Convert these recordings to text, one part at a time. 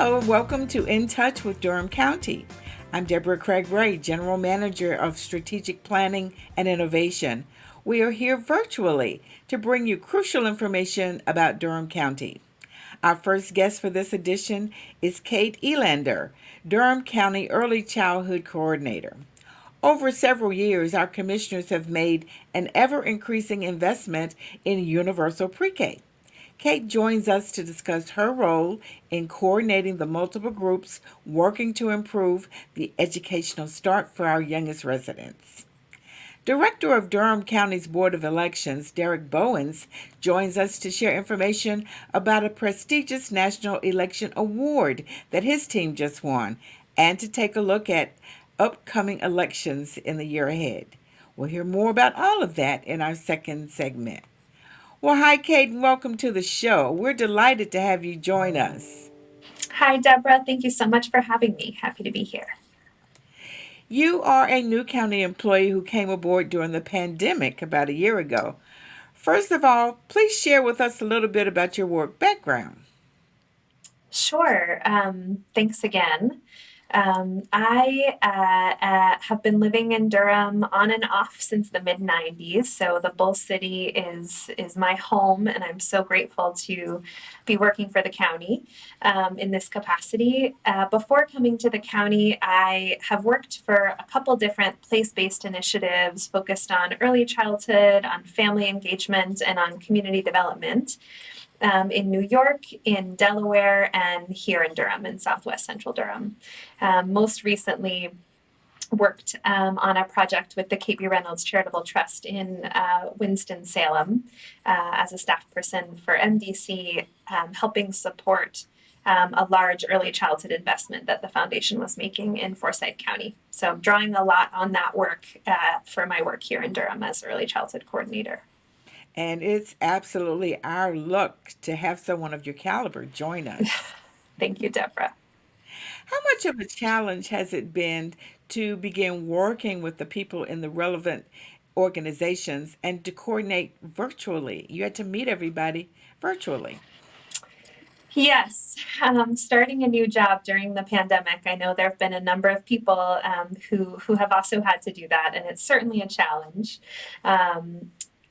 Hello, and welcome to In Touch with Durham County. I'm Deborah Craig Ray, General Manager of Strategic Planning and Innovation. We are here virtually to bring you crucial information about Durham County. Our first guest for this edition is Cate Elander, Durham County Early Childhood Coordinator. Over several years, our commissioners have made an ever-increasing investment in universal pre-K. Cate joins us to discuss her role in coordinating the multiple groups working to improve the educational start for our youngest residents. Director of Durham County's Board of Elections, Bowens, joins us to share information about a prestigious National Election Award that his team just won and to take a look at upcoming elections in the year ahead. We'll hear more about all of that in our second segment. Well, hi, Cate, and welcome to the show. We're delighted to have you join us. Hi, Deborah. Thank you so much for having me. Happy to be here. You are a new county employee who came aboard during the pandemic about a year ago. First of all, please share with us a little bit about your work background. Sure. Thanks again. I have been living in Durham on and off since the mid 90s. So the Bull City is my home, and I'm so grateful to be working for the county in this capacity. Before coming to the county, I have worked for a couple different place-based initiatives focused on early childhood, on family engagement, and on community development. In New York, in Delaware, and here in Durham, in Southwest Central Durham. Most recently, worked on a project with the Cate Reynolds Charitable Trust in Winston-Salem as a staff person for MDC, helping support a large early childhood investment that the foundation was making in Forsyth County. So I'm drawing a lot on that work for my work here in Durham as early childhood coordinator. And it's absolutely our luck to have someone of your caliber join us. Thank you, Deborah. How much of a challenge has it been to begin working with the people in the relevant organizations and to coordinate virtually? You had to meet everybody virtually. Yes, starting a new job during the pandemic, I know there have been a number of people who have also had to do that, and it's certainly a challenge.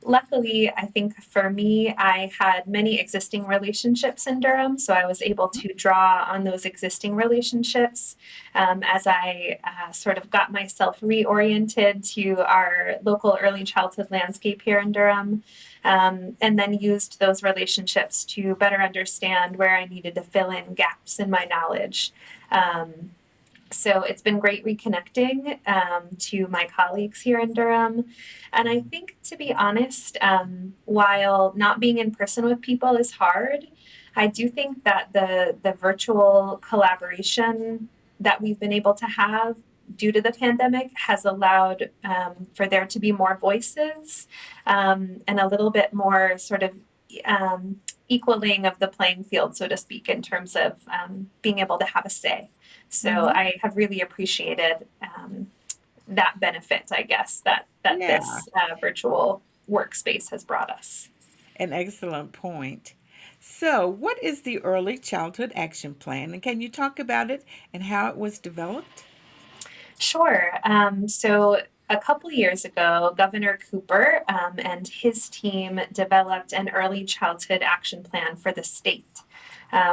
Luckily, I think for me, I had many existing relationships in Durham, so I was able to draw on those existing relationships as I sort of got myself reoriented to our local early childhood landscape here in Durham, and then used those relationships to better understand where I needed to fill in gaps in my knowledge. So it's been great reconnecting to my colleagues here in Durham. And I think, to be honest, while not being in person with people is hard, I do think that the virtual collaboration that we've been able to have due to the pandemic has allowed for there to be more voices and a little bit more sort of equaling of the playing field, so to speak, in terms of being able to have a say. So I have really appreciated that benefit, I guess, that Yeah, this virtual workspace has brought us. an excellent point. So, what is the Early Childhood Action Plan, and can you talk about it and how it was developed? Sure. So a couple years ago, Governor Cooper and his team developed an early childhood action plan for the state,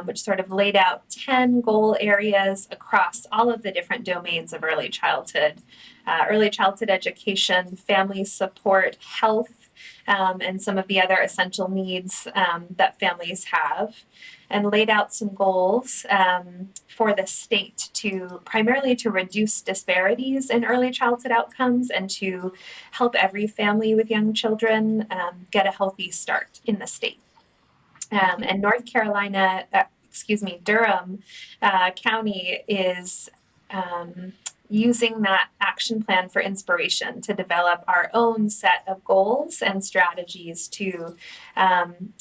which sort of laid out 10 goal areas across all of the different domains of early childhood education, family support, health, and some of the other essential needs that families have, and laid out some goals for the state to primarily to reduce disparities in early childhood outcomes and to help every family with young children get a healthy start in the state. And Durham County is using that action plan for inspiration to develop our own set of goals and strategies to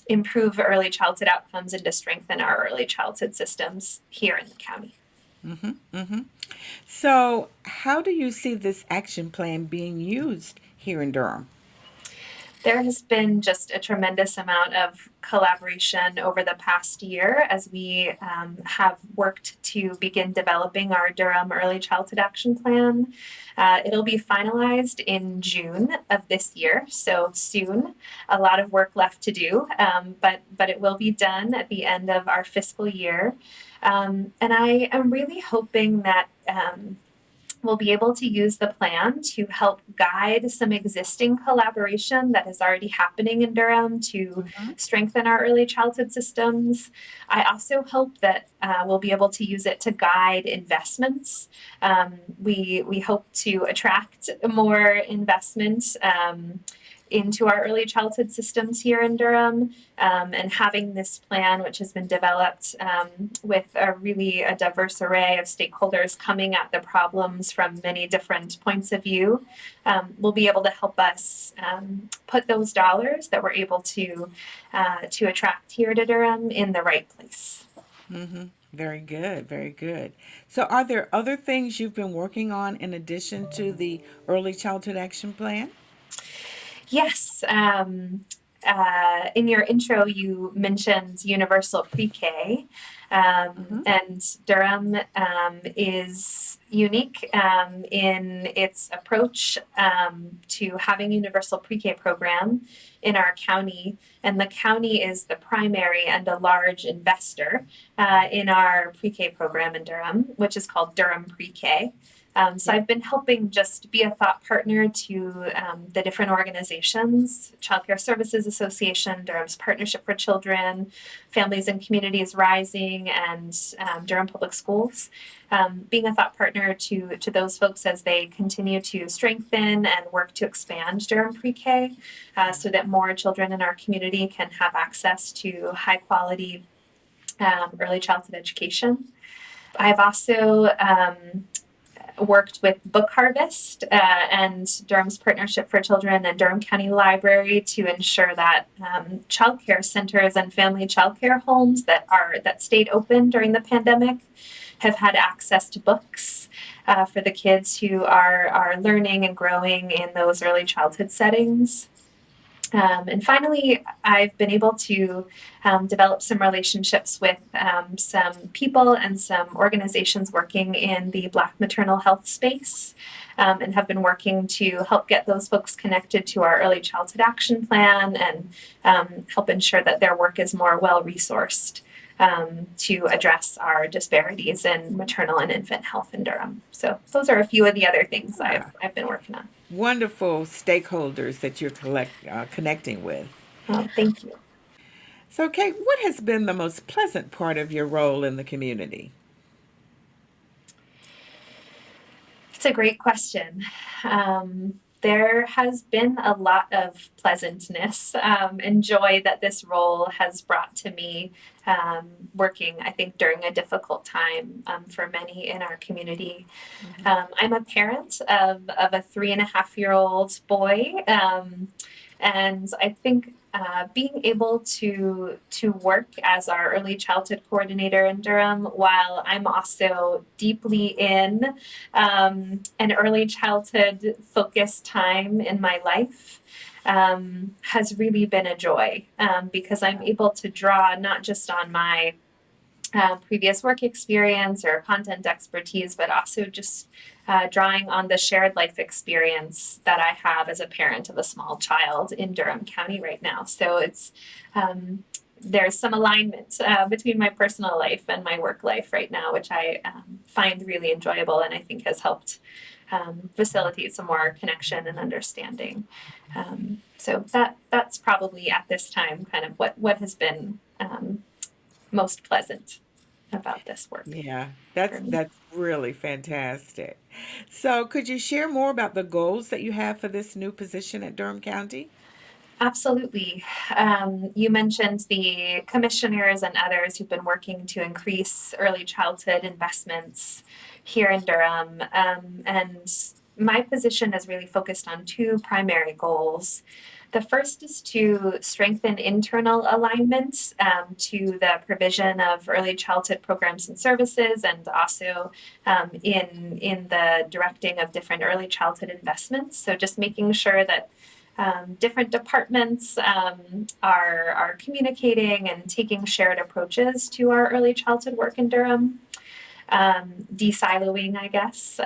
improve early childhood outcomes and to strengthen our early childhood systems here in the county. Mm-hmm, mm-hmm. So, how do you see this action plan being used here in Durham? There has been just a tremendous amount of collaboration over the past year as we have worked to begin developing our Durham Early Childhood Action Plan. It'll be finalized in June of this year, so soon. A lot of work left to do, but it will be done at the end of our fiscal year. And I am really hoping that we'll be able to use the plan to help guide some existing collaboration that is already happening in Durham to strengthen our early childhood systems. I also hope that we'll be able to use it to guide investments. We hope to attract more investment into our early childhood systems here in Durham, and having this plan, which has been developed with a diverse array of stakeholders coming at the problems from many different points of view, will be able to help us put those dollars that we're able to attract here to Durham in the right place. Mm-hmm. Very good, very good. So, are there other things you've been working on in addition to the Early Childhood Action Plan? Yes. In your intro, you mentioned universal pre-K, and Durham is unique in its approach to having universal pre-K program in our county, and the county is the primary and a large investor in our pre-K program in Durham, which is called Durham Pre-K. So I've been helping just be a thought partner to the different organizations, Child Care Services Association, Durham's Partnership for Children, Families and Communities Rising, and Durham Public Schools. Being a thought partner to those folks as they continue to strengthen and work to expand Durham Pre-K so that more children in our community can have access to high quality early childhood education. I've also worked with Book Harvest and Durham's Partnership for Children and Durham County Library to ensure that childcare centers and family childcare homes that stayed open during the pandemic have had access to books for the kids who are learning and growing in those early childhood settings. And finally, I've been able to develop some relationships with some people and some organizations working in the Black maternal health space, and have been working to help get those folks connected to our early childhood action plan and help ensure that their work is more well resourced to address our disparities in maternal and infant health in Durham. So those are a few of the other things I've been working on. Wonderful stakeholders that you're connecting with. Oh, thank you. So, Kate, what has been the most pleasant part of your role in the community? It's a great question. There has been a lot of pleasantness and joy that this role has brought to me, working, I think, during a difficult time for many in our community. I'm a parent of a 3.5-year-old boy, and I think being able to work as our early childhood coordinator in Durham, while I'm also deeply in an early childhood focused time in my life, has really been a joy because I'm able to draw not just on my previous work experience or content expertise, but also just drawing on the shared life experience that I have as a parent of a small child in Durham County right now. So it's there's some alignment between my personal life and my work life right now, which I find really enjoyable and I think has helped facilitate some more connection and understanding. So that's probably at this time kind of what has been most pleasant about this work. Yeah, that's really fantastic. So, could you share more about the goals that you have for this new position at Durham County? Absolutely. You mentioned the commissioners and others who've been working to increase early childhood investments here in Durham. And my position is really focused on two primary goals. The first is to strengthen internal alignment to the provision of early childhood programs and services, and also in the directing of different early childhood investments. So just making sure that different departments are communicating and taking shared approaches to our early childhood work in Durham, de-siloing, I guess.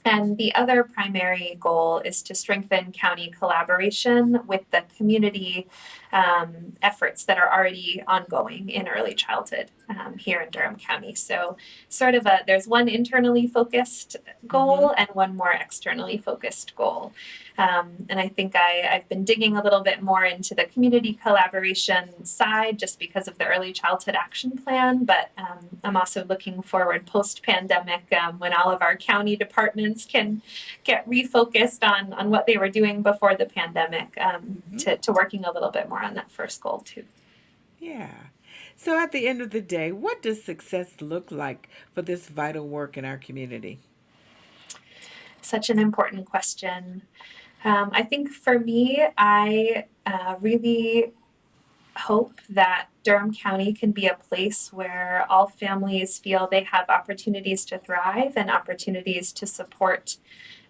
And the other primary goal is to strengthen county collaboration with the community efforts that are already ongoing in early childhood here in Durham County. So, there's one internally focused goal and one more externally focused goal. And I think I've been digging a little bit more into the community collaboration side just because of the early childhood action plan. But I'm also looking forward post pandemic when all of our county departments can get refocused on what they were doing before the pandemic to working a little bit more on that first goal too. Yeah. So at the end of the day, what does success look like for this vital work in our community? Such an important question. I think for me, I really hope that Durham County can be a place where all families feel they have opportunities to thrive and opportunities to support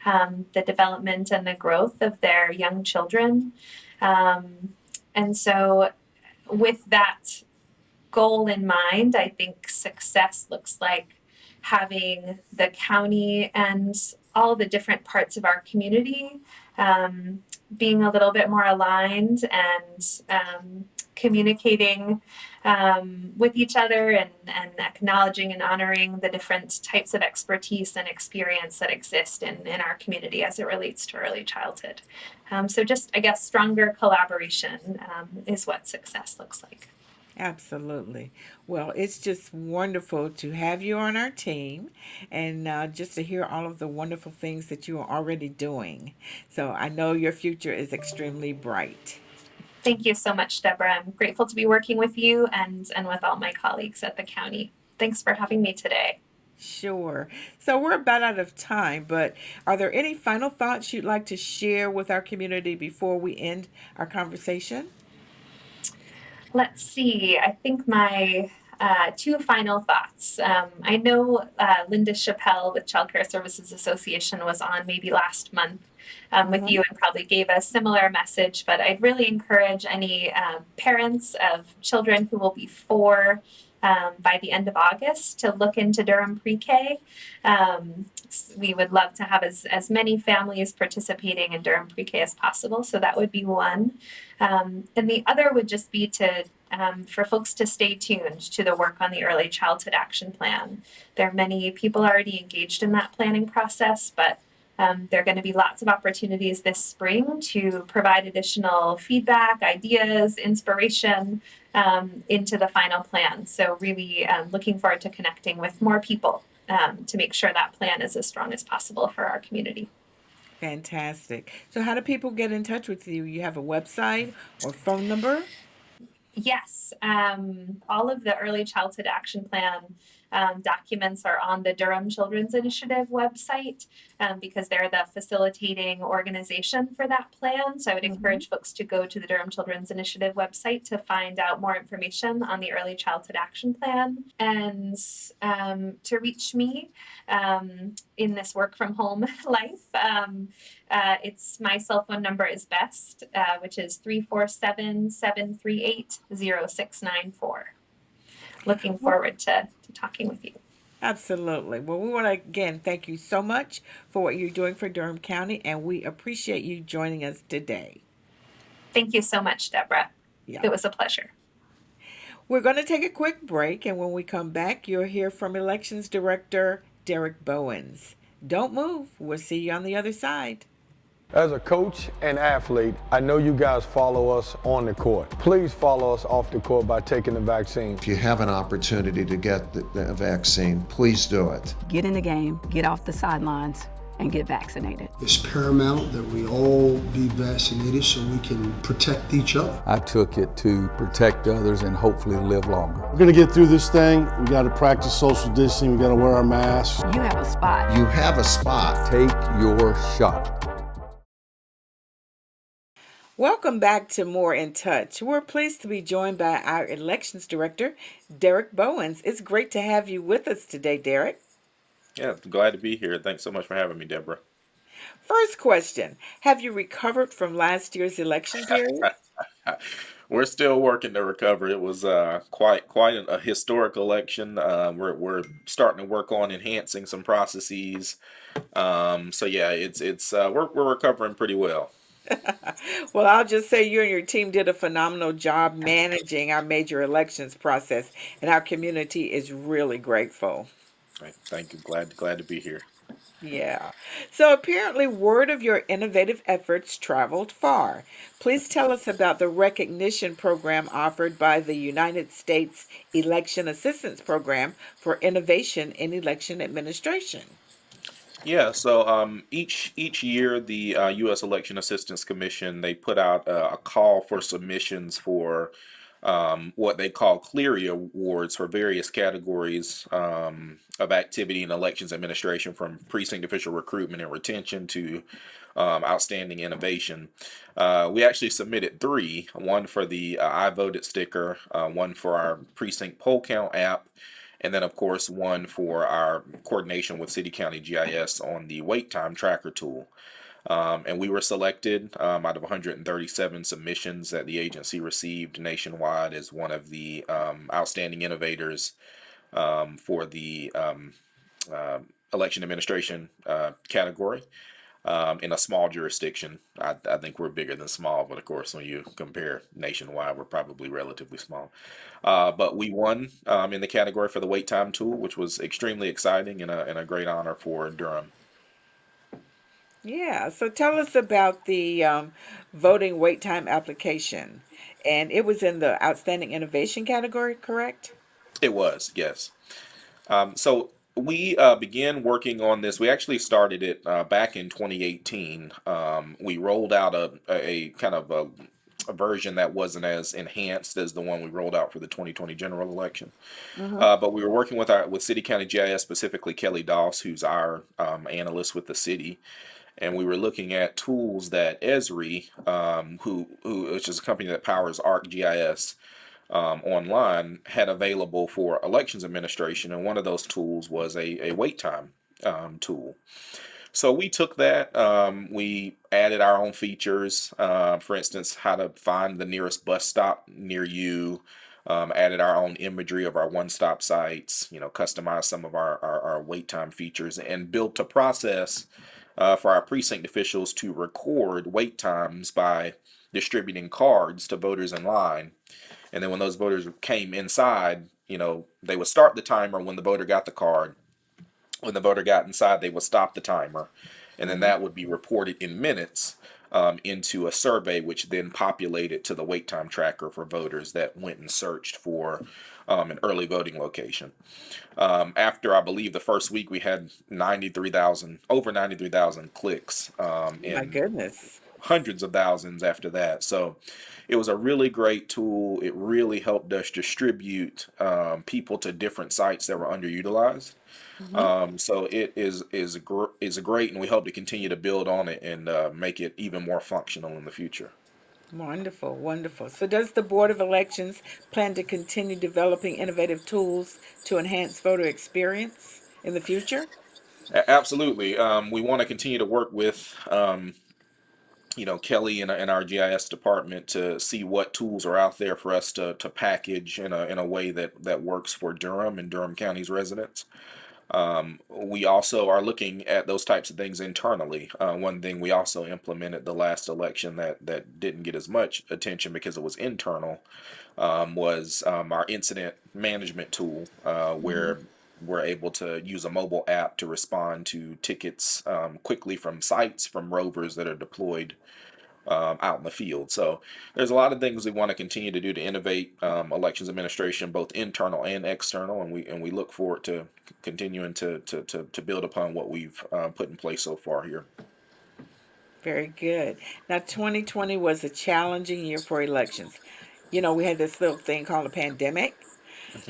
the development and the growth of their young children. And so, with that goal in mind, I think success looks like having the county and all the different parts of our community being a little bit more aligned and communicating with each other and acknowledging and honoring the different types of expertise and experience that exist in our community as it relates to early childhood. So just, I guess, stronger collaboration is what success looks like. Absolutely. Well, it's just wonderful to have you on our team and just to hear all of the wonderful things that you are already doing. So I know your future is extremely bright. Thank you so much, Deborah. I'm grateful to be working with you and with all my colleagues at the county. Thanks for having me today. Sure. So we're about out of time, but are there any final thoughts you'd like to share with our community before we end our conversation? Let's see. I think my two final thoughts. I know Linda Chappelle with Child Care Services Association was on maybe last month with Mm-hmm. you and probably gave a similar message, but I'd really encourage any parents of children who will be 4 by the end of August to look into Durham Pre-K. We would love to have as many families participating in Durham Pre-K as possible, so that would be one. And the other would just be to for folks to stay tuned to the work on the Early Childhood Action Plan. There are many people already engaged in that planning process, but there are going to be lots of opportunities this spring to provide additional feedback, ideas, inspiration into the final plan. So, really looking forward to connecting with more people to make sure that plan is as strong as possible for our community. Fantastic. So how do people get in touch with you? You have a website or phone number? Yes, all of the Early Childhood Action Plan documents are on the Durham Children's Initiative website because they're the facilitating organization for that plan. So I would Mm-hmm. encourage folks to go to the Durham Children's Initiative website to find out more information on the Early Childhood Action Plan and to reach me in this work from home life. It's my cell phone number is best, which is 347-738-0694. Looking forward to talking with you. Absolutely. Well, we want to again thank you so much for what you're doing for Durham County, and we appreciate you joining us today. Thank you so much, Deborah. Yeah. It was a pleasure. We're going to take a quick break, and when we come back, you'll hear from Elections Director Derek Bowens. Don't move. We'll see you on the other side. As a coach and athlete, I know you guys follow us on the court. Please follow us off the court by taking the vaccine. If you have an opportunity to get the vaccine, please do it. Get in the game, get off the sidelines, and get vaccinated. It's paramount that we all be vaccinated so we can protect each other. I took it to protect others and hopefully live longer. We're gonna get through this thing. We gotta practice social distancing. We gotta wear our masks. You have a spot. You have a spot. Take your shot. Welcome back to More in Touch. We're pleased to be joined by our Elections Director, Derek Bowens. It's great to have you with us today, Derek. Yeah, glad to be here. Thanks so much for having me, Deborah. First question: have you recovered from last year's election period? We're still working to recover. It was quite a historic election. We're starting to work on enhancing some processes. So yeah, it's we're recovering pretty well. Well, I'll just say you and your team did a phenomenal job managing our major elections process, and our community is really grateful. Right. Thank you. Glad to be here. Yeah. So apparently, word of your innovative efforts traveled far. Please tell us about the recognition program offered by the United States Election Assistance Program for Innovation in Election Administration. Yeah, so each year the U.S. Election Assistance Commission they put out a call for submissions for what they call Cleary Awards for various categories of activity in elections administration, from precinct official recruitment and retention to outstanding innovation. We actually submitted three: one for the I Voted sticker, one for our precinct poll count app, and then of course one for our coordination with city county GIS on the wait time tracker tool. And we were selected out of 137 submissions that the agency received nationwide as one of the outstanding innovators for the election administration category in a small jurisdiction. I think we're bigger than small, but of course, when you compare nationwide, we're probably relatively small. But we won in the category for the wait time tool, which was extremely exciting and a great honor for Durham. Yeah, so tell us about the voting wait time application. And it was in the outstanding innovation category, correct? It was, yes. So we began working on this. We actually started it back in 2018. We rolled out a kind of a version that wasn't as enhanced as the one we rolled out for the 2020 general election. Mm-hmm. But we were working with City County GIS, specifically Kelly Doss, who's our analyst with the city, and we were looking at tools that Esri, which is a company that powers ArcGIS online, had available for elections administration, and one of those tools was a wait time tool. So we took that, we added our own features, for instance, how to find the nearest bus stop near you, added our own imagery of our one-stop sites, customized some of our wait time features, and built a process for our precinct officials to record wait times by distributing cards to voters in line. And then when those voters came inside, they would start the timer when the voter got the card. When the voter got inside, they would stop the timer. And then Mm-hmm. that would be reported in minutes into a survey, which then populated to the wait time tracker for voters that went and searched for an early voting location. After, I believe, the first week, we had over 93,000 clicks, My and goodness. hundreds of thousands after that. So it was a really great tool. It really helped us distribute people to different sites that were underutilized. Mm-hmm. So it is great, and we hope to continue to build on it and make it even more functional in the future. Wonderful, wonderful. So does the Board of Elections plan to continue developing innovative tools to enhance voter experience in the future? Absolutely. We want to continue to work with Kelly and our GIS department to see what tools are out there for us to package in a way that works for Durham and Durham County's residents. We also are looking at those types of things internally. One thing we also implemented the last election that didn't get as much attention because it was internal was our incident management tool, Mm-hmm. where we're able to use a mobile app to respond to tickets quickly from sites from rovers that are deployed out in the field. So there's a lot of things we want to continue to do to innovate elections administration, both internal and external, and we look forward to continuing to build upon what we've put in place so far here. Very good. Now, 2020 was a challenging year for elections. We had this little thing called a pandemic.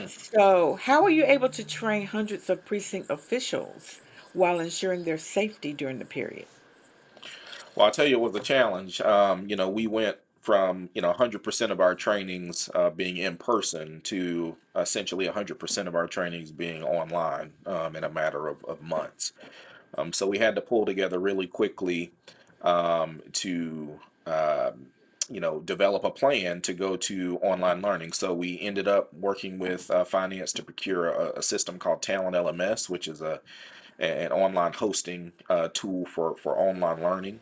So, how were you able to train hundreds of precinct officials while ensuring their safety during the period? Well, I'll tell you, it was a challenge. We went from 100% of our trainings being in person to essentially 100% of our trainings being online in a matter of months. So we had to pull together really quickly to develop a plan to go to online learning. So we ended up working with finance to procure a system called Talent LMS, which is an online hosting tool for online learning.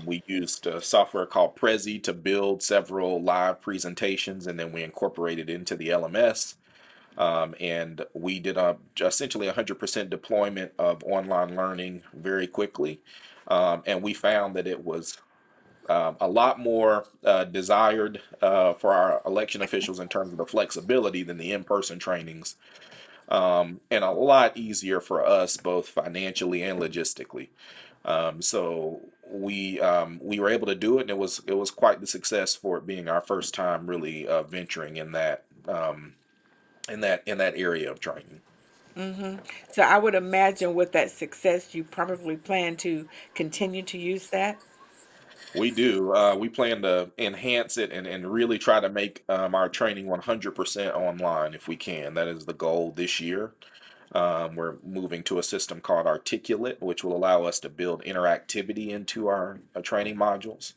We used a software called Prezi to build several live presentations, and then we incorporated into the LMS. And we did essentially 100% deployment of online learning very quickly. And we found that it was a lot more desired for our election officials in terms of the flexibility than the in-person trainings, and a lot easier for us both financially and logistically. So we were able to do it, and it was quite the success for it being our first time really venturing in that area of training. So I would imagine with that success, you probably plan to continue to use that. We do. We plan to enhance it and really try to make our training 100% online if we can. That is the goal this year. We're moving to a system called Articulate, which will allow us to build interactivity into our training modules.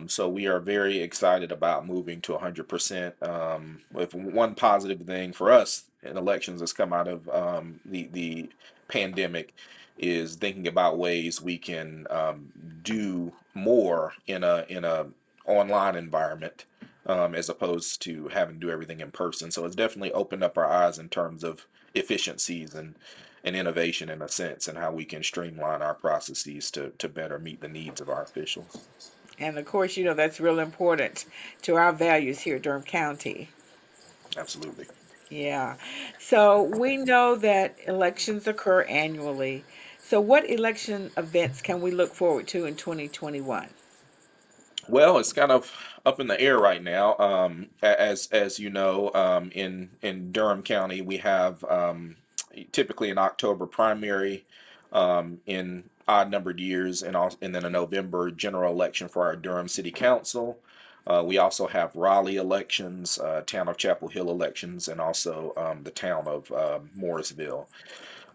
So we are very excited about moving to 100%. With one positive thing for us in elections that's come out of the pandemic is thinking about ways we can do more in a online environment, as opposed to having to do everything in person. So it's definitely opened up our eyes in terms of efficiencies and innovation in a sense, and how we can streamline our processes to better meet the needs of our officials. And of course, that's real important to our values here at Durham County. Absolutely. Yeah. So we know that elections occur annually. So what election events can we look forward to in 2021? Well, it's kind of up in the air right now. As you know, in Durham County, we have typically an October primary, in odd numbered years, and then a November general election for our Durham City Council. We also have Raleigh elections, town of Chapel Hill elections, and also the town of Morrisville.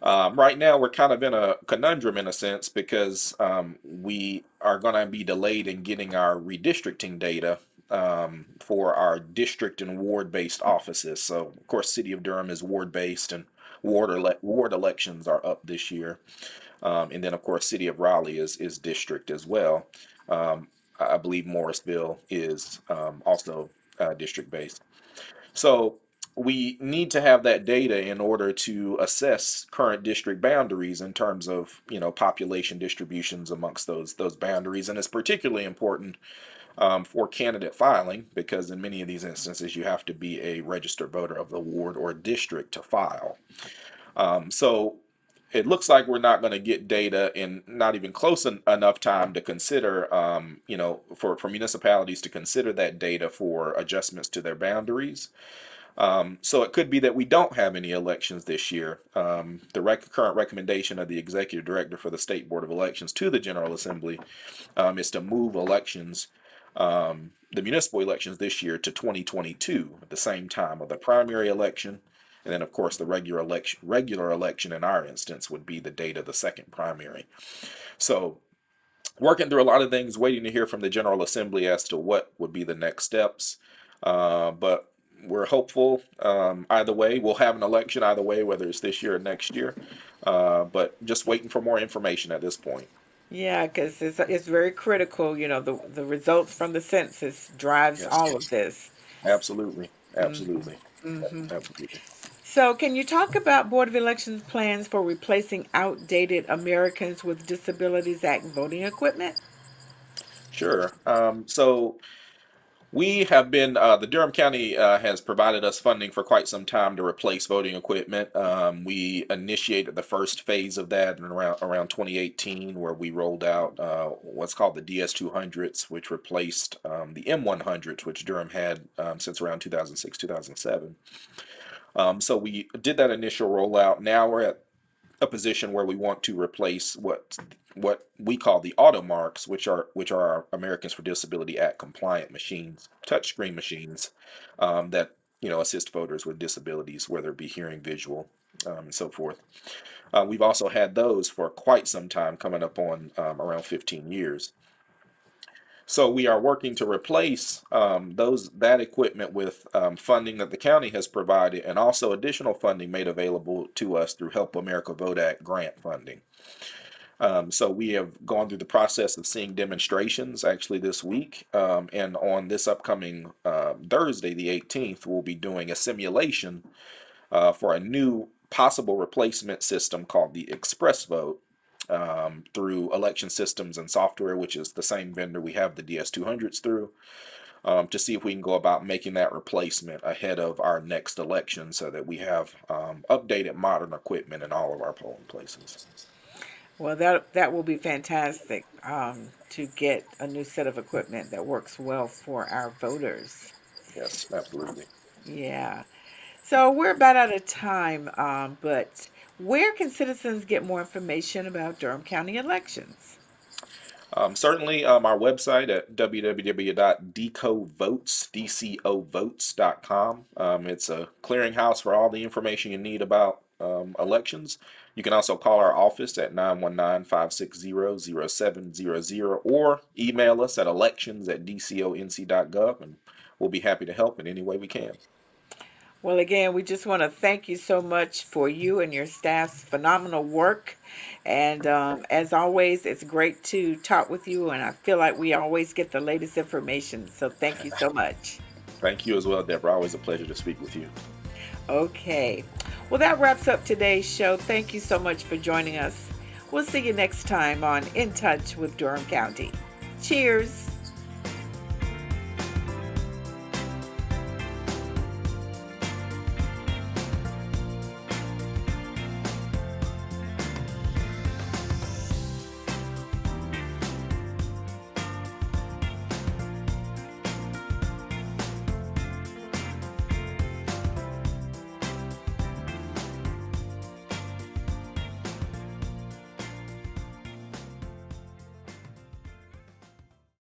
Right now, we're kind of in a conundrum in a sense because we are going to be delayed in getting our redistricting data for our district and ward-based offices. So, of course, City of Durham is ward-based, and ward elections are up this year. And then, of course, City of Raleigh is district as well. I believe Morrisville is also district-based. So we need to have that data in order to assess current district boundaries in terms of population distributions amongst those boundaries, and it's particularly important for candidate filing because in many of these instances you have to be a registered voter of the ward or district to file. So it looks like we're not going to get data in not even close enough time to consider, for municipalities to consider that data for adjustments to their boundaries. So it could be that we don't have any elections this year. The current recommendation of the executive director for the State Board of Elections to the General Assembly is to move elections, the municipal elections this year to 2022 at the same time of the primary election. And then, of course, the regular election in our instance would be the date of the second primary. So working through a lot of things, waiting to hear from the General Assembly as to what would be the next steps. But we're hopeful either way. We'll have an election either way, whether it's this year or next year. But just waiting for more information at this point. Yeah, because it's very critical. The results from the census drives Yes, all of this. absolutely, absolutely, absolutely. So, can you talk about Board of Elections plans for replacing outdated Americans with Disabilities Act voting equipment? Sure. So we have been, the Durham County has provided us funding for quite some time to replace voting equipment. We initiated the first phase of that in around 2018, where we rolled out what's called the DS200s, which replaced the M100s, which Durham had since around 2006, 2007. So we did that initial rollout. Now we're at a position where we want to replace what we call the auto marks, which are our Americans for Disability Act compliant machines, touchscreen machines, that assist voters with disabilities, whether it be hearing, visual, and so forth. We've also had those for quite some time, coming up on around 15 years. So we are working to replace that equipment with funding that the county has provided, and also additional funding made available to us through Help America Vote Act grant funding. So we have gone through the process of seeing demonstrations actually this week, and on this upcoming Thursday, the 18th, we'll be doing a simulation for a new possible replacement system called the Express Vote, through Election Systems and Software, which is the same vendor we have the DS200s through, to see if we can go about making that replacement ahead of our next election, so that we have updated modern equipment in all of our polling places. Well, that will be fantastic, to get a new set of equipment that works well for our voters. Yes, absolutely. Yeah. So we're about out of time, but where can citizens get more information about Durham County elections? Certainly, our website at www.decovotes.com. It's a clearinghouse for all the information you need about elections. You can also call our office at 919-560-0700, or email us at elections@dconc.gov, and we'll be happy to help in any way we can. Well, again, we just want to thank you so much for you and your staff's phenomenal work. And as always, it's great to talk with you, and I feel like we always get the latest information. So thank you so much. Thank you as well, Deborah. Always a pleasure to speak with you. Okay. Well, that wraps up today's show. Thank you so much for joining us. We'll see you next time on In Touch with Durham County. Cheers.